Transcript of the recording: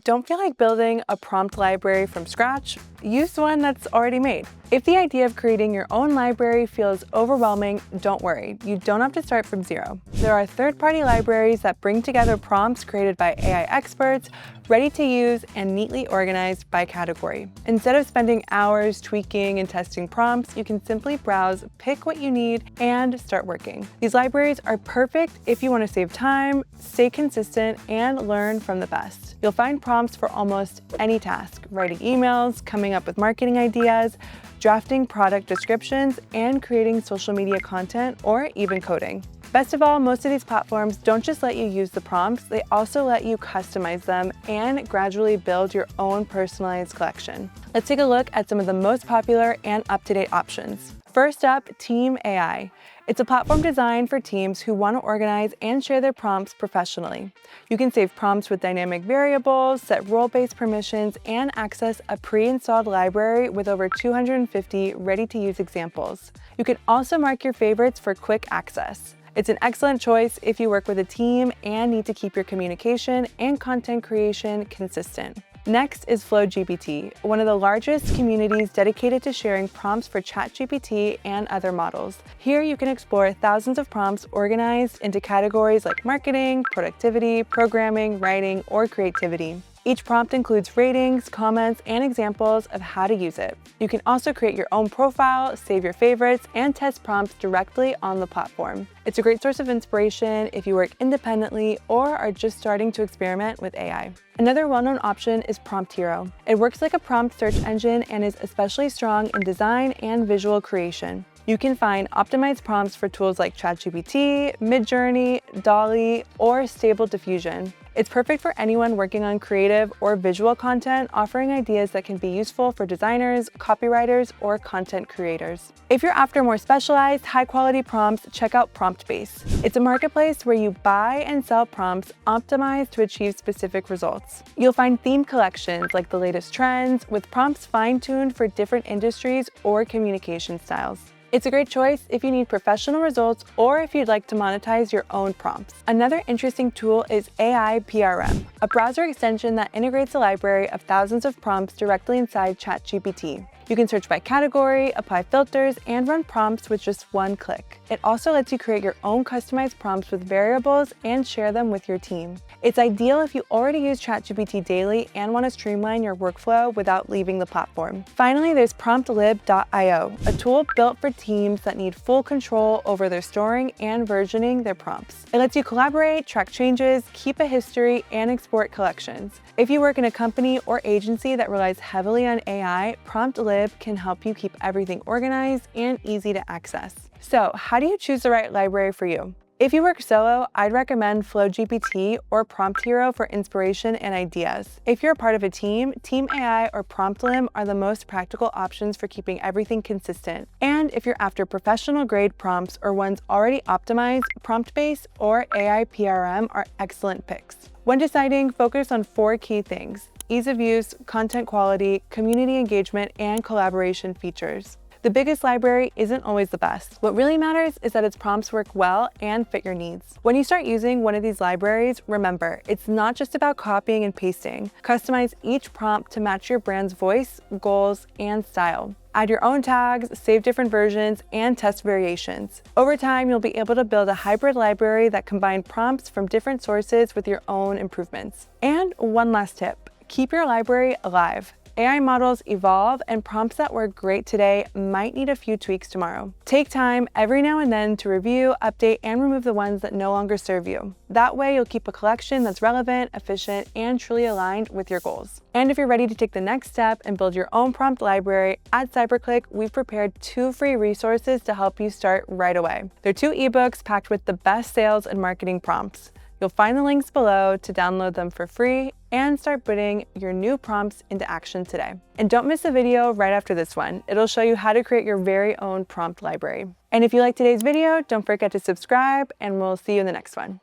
Don't feel like building a prompt library from scratch? Use one that's already made. If the idea of creating your own library feels overwhelming, don't worry. You don't have to start from zero. There are third-party libraries that bring together prompts created by AI experts, ready to use and neatly organized by category. Instead of spending hours tweaking and testing prompts, you can simply browse, pick what you need, and start working. These libraries are perfect if you want to save time, stay consistent, and learn from the best. You'll find prompts for almost any task: writing emails, coming up with marketing ideas, drafting product descriptions, and creating social media content, or even coding. Best of all, most of these platforms don't just let you use the prompts, they also let you customize them and gradually build your own personalized collection. Let's take a look at some of the most popular and up-to-date options. First up, TeamAI. It's a platform designed for teams who want to organize and share their prompts professionally. You can save prompts with dynamic variables, set role-based permissions, and access a pre-installed library with over 250 ready-to-use examples. You can also mark your favorites for quick access. It's an excellent choice if you work with a team and need to keep your communication and content creation consistent. Next is FlowGPT, one of the largest communities dedicated to sharing prompts for ChatGPT and other models. Here you can explore thousands of prompts organized into categories like marketing, productivity, programming, writing, or creativity. Each prompt includes ratings, comments, and examples of how to use it. You can also create your own profile, save your favorites, and test prompts directly on the platform. It's a great source of inspiration if you work independently or are just starting to experiment with AI. Another well-known option is PromptHero. It works like a prompt search engine and is especially strong in design and visual creation. You can find optimized prompts for tools like ChatGPT, Midjourney, DALL-E, or Stable Diffusion. It's perfect for anyone working on creative or visual content, offering ideas that can be useful for designers, copywriters, or content creators. If you're after more specialized, high-quality prompts, check out PromptBase. It's a marketplace where you buy and sell prompts optimized to achieve specific results. You'll find theme collections like the latest trends, with prompts fine-tuned for different industries or communication styles. It's a great choice if you need professional results or if you'd like to monetize your own prompts. Another interesting tool is AIPRM, a browser extension that integrates a library of thousands of prompts directly inside ChatGPT. You can search by category, apply filters, and run prompts with just one click. It also lets you create your own customized prompts with variables and share them with your team. It's ideal if you already use ChatGPT daily and want to streamline your workflow without leaving the platform. Finally, there's PromptLib.io, a tool built for teams that need full control over their storing and versioning their prompts. It lets you collaborate, track changes, keep a history, and export collections. If you work in a company or agency that relies heavily on AI, PromptLib can help you keep everything organized and easy to access. So, how do you choose the right library for you? If you work solo, I'd recommend FlowGPT or PromptHero for inspiration and ideas. If you're a part of a team, TeamAI or PromptLib are the most practical options for keeping everything consistent. And if you're after professional-grade prompts or ones already optimized, PromptBase or AIPRM are excellent picks. When deciding, focus on 4 key things: ease of use, content quality, community engagement, and collaboration features. The biggest library isn't always the best. What really matters is that its prompts work well and fit your needs. When you start using one of these libraries, remember, it's not just about copying and pasting. Customize each prompt to match your brand's voice, goals, and style. Add your own tags, save different versions, and test variations. Over time, you'll be able to build a hybrid library that combines prompts from different sources with your own improvements. And one last tip, keep your library alive. AI models evolve, and prompts that work great today might need a few tweaks tomorrow. Take time every now and then to review, update, and remove the ones that no longer serve you. That way, you'll keep a collection that's relevant, efficient, and truly aligned with your goals. And if you're ready to take the next step and build your own prompt library, at Cyberclick, we've prepared 2 free resources to help you start right away. They're 2 ebooks packed with the best sales and marketing prompts. You'll find the links below to download them for free and start putting your new prompts into action today. And don't miss a video right after this one. It'll show you how to create your very own prompt library. And if you liked today's video, don't forget to subscribe, and we'll see you in the next one.